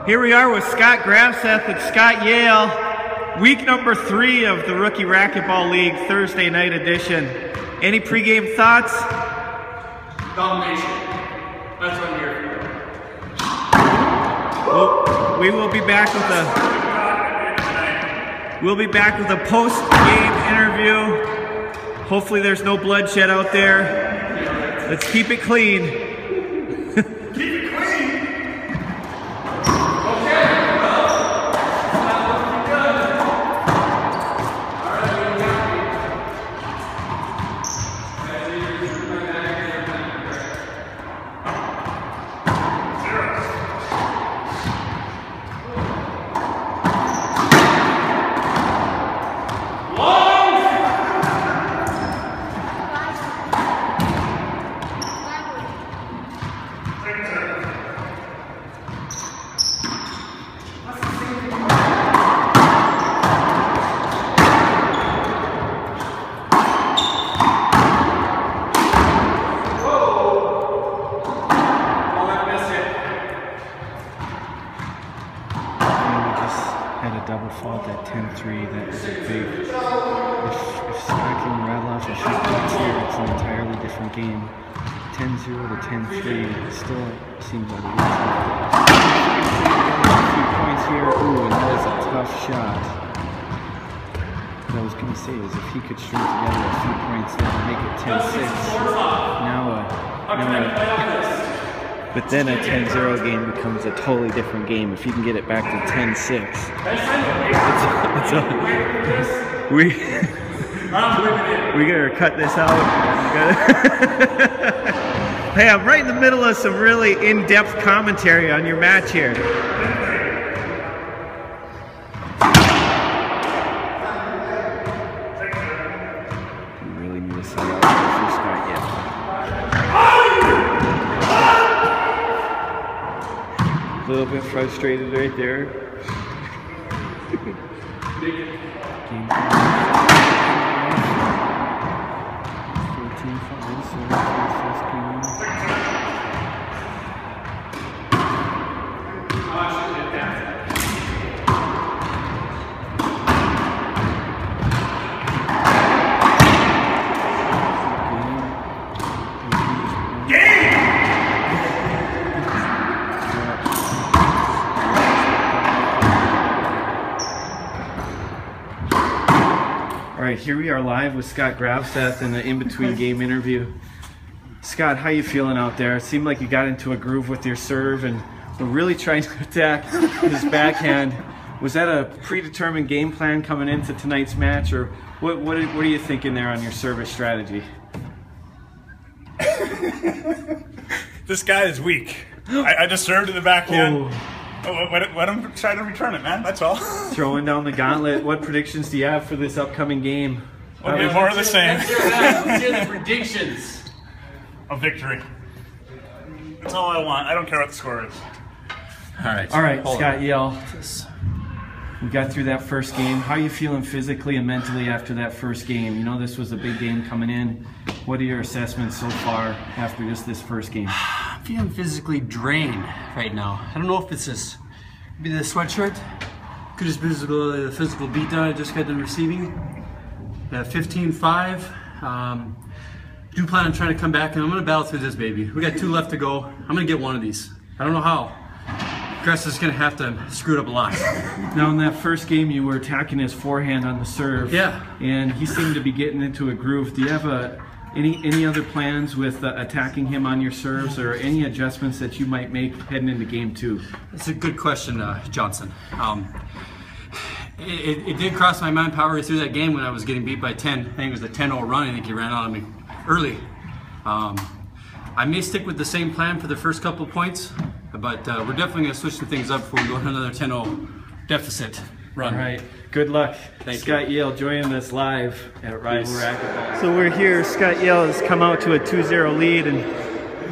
Here we are with Scott Gravseth and Scott Yale, week number 3 of the Rookie Racquetball League Thursday night edition. Any pregame thoughts? Domination. That's what I'm here for. Well, we will be back with a post-game interview. Hopefully there's no bloodshed out there. Let's keep it clean. Double fault at 10-3, that was a big, if Scott can rattle off a few points here, it's an entirely different game. 10-0 to 10-3, still seems like a few points here. Ooh, and that is a tough shot. What I was going to say is if he could string together a few points there to make it 10-6, but then a 10-0 game becomes a totally different game. If you can get it back to 10-6, we gotta cut this out. Hey, I'm right in the middle of some really in-depth commentary on your match here. We really need to set out for Scott yet. A little bit frustrated right there. Game 14-5, so first game. All right, here we are live with Scott Gravseth in the in-between game interview. Scott, how you feeling out there? It seemed like you got into a groove with your serve and were really trying to attack his backhand. Was that a predetermined game plan coming into tonight's match, or what are you thinking there on your service strategy? This guy is weak. I just served to the backhand. Let him try to return it, man. That's all. Throwing down the gauntlet. What predictions do you have for this upcoming game? Okay, more of the same. Let's hear the predictions. A victory. That's all I want. I don't care what the score is. All right, Scott Yale. We got through that first game. How are you feeling physically and mentally after that first game? You know this was a big game coming in. What are your assessments so far after just this first game? I'm feeling physically drained right now. I don't know if it's this, maybe the sweatshirt. Could just be the physical beatdown I just got done receiving. 15-5. Do plan on trying to come back, and I'm going to battle through this, baby. We got 2 left to go. I'm going to get one of these. I don't know how. Gravseth is going to have to screw it up a lot. Now in that first game you were attacking his forehand on the serve. Yeah. And he seemed to be getting into a groove. Do you have any other plans with attacking him on your serves, or any adjustments that you might make heading into game 2? That's a good question, Johnson. It did cross my mind powering through that game when I was getting beat by 10. I think it was the 10-0 run. I think he ran out of me early. I may stick with the same plan for the first couple of points, but we're definitely going to switch some things up before we go to another 10-0 deficit run. All right, good luck. Thank Scott Yale joining us live at Racquetball. So we're here. Scott Yale has come out to a 2-0 lead, and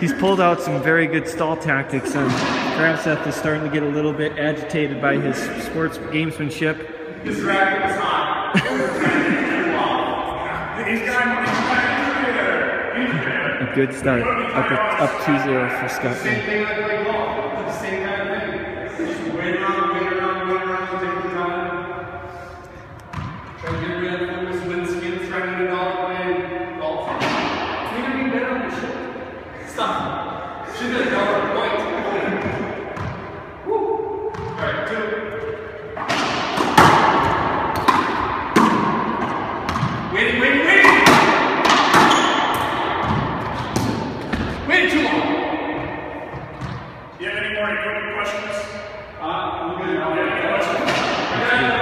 he's pulled out some very good stall tactics. And Gravseth is starting to get a little bit agitated by his sports gamesmanship. This racket is hot. He's got A good start. Up 2-0 for Scott Yale. same thing I play golf. It's the same kind of thing. Just win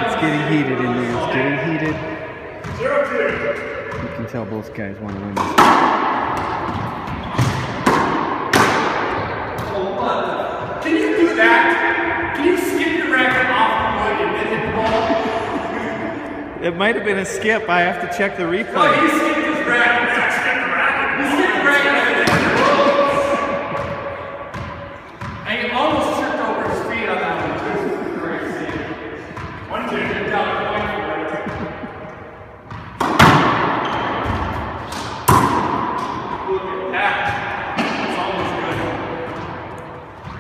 It's getting heated in there. It's getting heated. 0-2. You can tell both guys want to win this. Can you do that? Can you skip your racket off the wood and then hit the ball? It might have been a skip. I have to check the replay. No, he skipped his racket. He skipped the racket. He skipped the racket and then hit the ball. And he almost tripped over his feet on that one, too. Great save. 1-2. Good job. Look at that. It's almost good.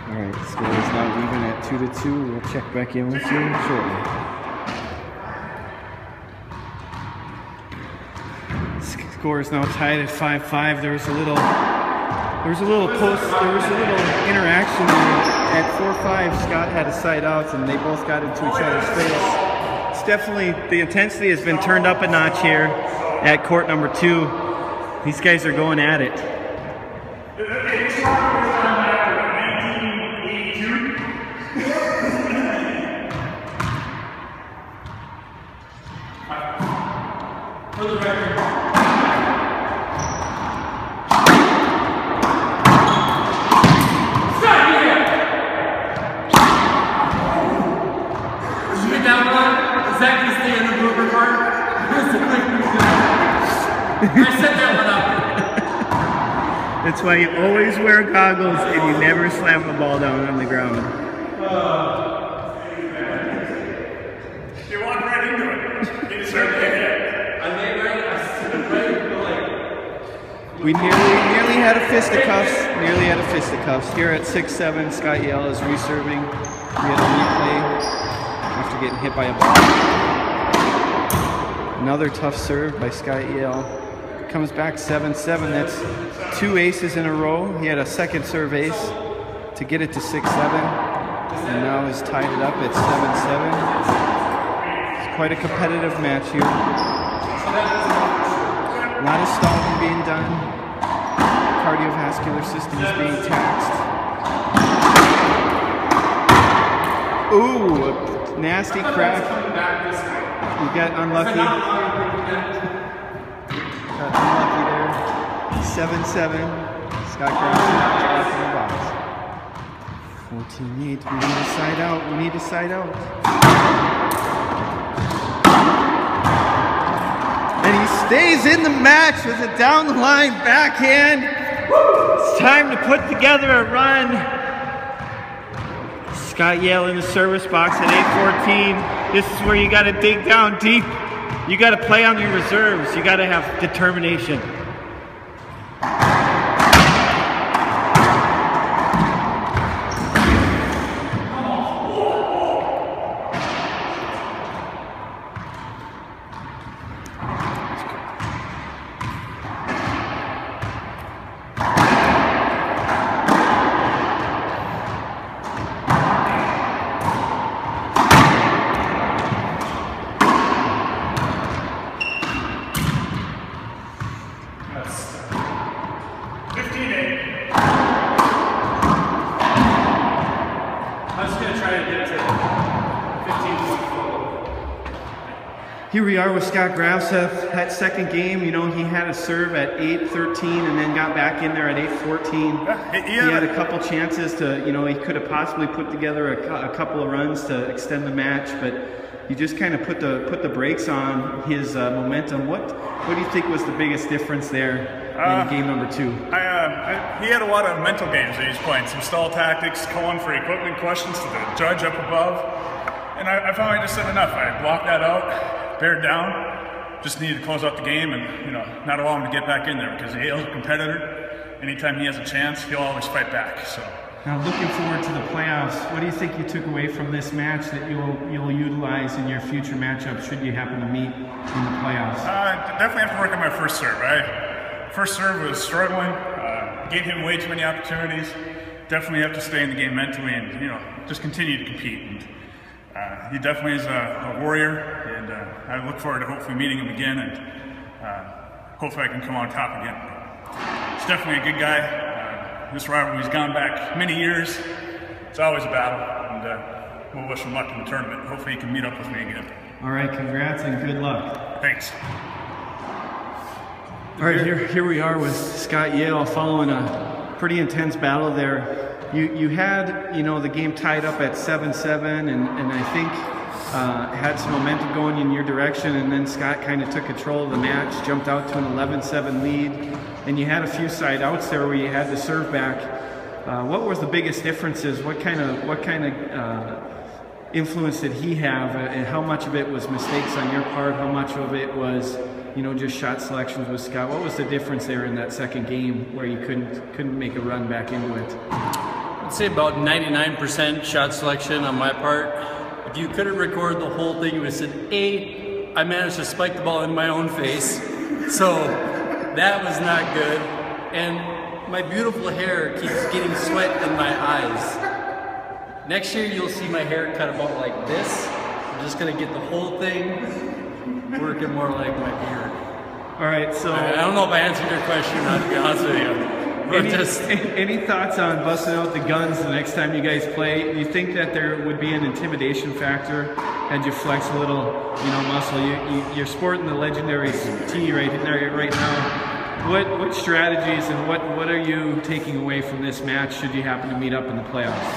Alright, the score is now even at 2-2. We'll check back in with you shortly. Score is now tied at 5-5. There was a little interaction at 4-5. Scott had a side out and they both got into each other's face. It's definitely, the intensity has been turned up a notch here at court number 2. These guys are going at it. For the record. I set that one up. That's why you always wear goggles and you never slam the ball down on the ground. You walked right into it. You deserve it. I made right. I stood ready to We nearly had a fisticuffs. Nearly had a fisticuffs. Here at 6-7, Scott Yale is reserving. We had a replay after getting hit by a ball. Another tough serve by Scott Yale. Comes back 7-7. That's 2 aces in a row. He had a second serve ace to get it to 6-7. And now he's tied it up at 7-7. It's quite a competitive match here. A lot of stalling being done. Cardiovascular system is being taxed. Ooh, a nasty crack. We got unlucky. Got unlucky there. 7-7. Scott Gravseth back in the box. 14-8. We need a side out. We need a side out. And he stays in the match with a down the line backhand. It's time to put together a run. Scott Yale in the service box at 8-14. This is where you got to dig down deep. You got to play on your reserves. You got to have determination. Here we are with Scott Gravseth. That second game, you know, he had a serve at 8-13 and then got back in there at 8-14. He had a couple chances to, you know, he could have possibly put together a couple of runs to extend the match, but you just kind of put the brakes on his momentum. What do you think was the biggest difference there in game number 2? He had a lot of mental games that he was playing. Some stall tactics, calling for equipment questions to the judge up above. And I finally just said enough. I blocked that out. Bared down, just needed to close out the game and, you know, not allow him to get back in there because Yale's a competitor. Anytime he has a chance, he'll always fight back. So now, looking forward to the playoffs, what do you think you took away from this match that you'll utilize in your future matchups should you happen to meet in the playoffs? Definitely have to work on my first serve. First serve was struggling. Gave him way too many opportunities. Definitely have to stay in the game mentally and, you know, just continue to compete. And, he definitely is a warrior, and I look forward to hopefully meeting him again, and hopefully I can come on top again. He's definitely a good guy. This rivalry's gone back many years, it's always a battle, and we'll wish him luck in the tournament. Hopefully he can meet up with me again. All right, congrats and good luck. Thanks. All right, here we are with Scott Yale following a pretty intense battle there. You had, you know, the game tied up at 7-7, and I think had some momentum going in your direction, and then Scott kind of took control of the match, jumped out to an 11-7 lead, and you had a few side outs there where you had to serve back. What was the biggest differences? What kind of influence did he have, and how much of it was mistakes on your part? How much of it was, you know, just shot selections with Scott? What was the difference there in that second game where you couldn't make a run back into it? I'd say about 99% shot selection on my part. If you couldn't record the whole thing, you would have said, A, I managed to spike the ball in my own face, so that was not good. And my beautiful hair keeps getting sweat in my eyes. Next year you'll see my hair cut about like this. I'm just gonna get the whole thing working more like my beard. All right, so I don't know if I answered your question or not, to be honest with you. Any thoughts on busting out the guns the next time you guys play? Do you think that there would be an intimidation factor had you flex a little, you know, muscle? You're sporting the legendary tee right now. What strategies and what are you taking away from this match should you happen to meet up in the playoffs?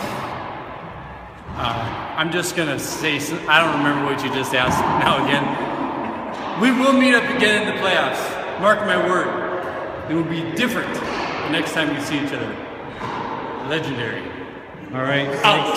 I'm just gonna say, I don't remember what you just asked now again. We will meet up again in the playoffs. Mark my word. It will be different the next time we see each other. Legendary. All right. Out.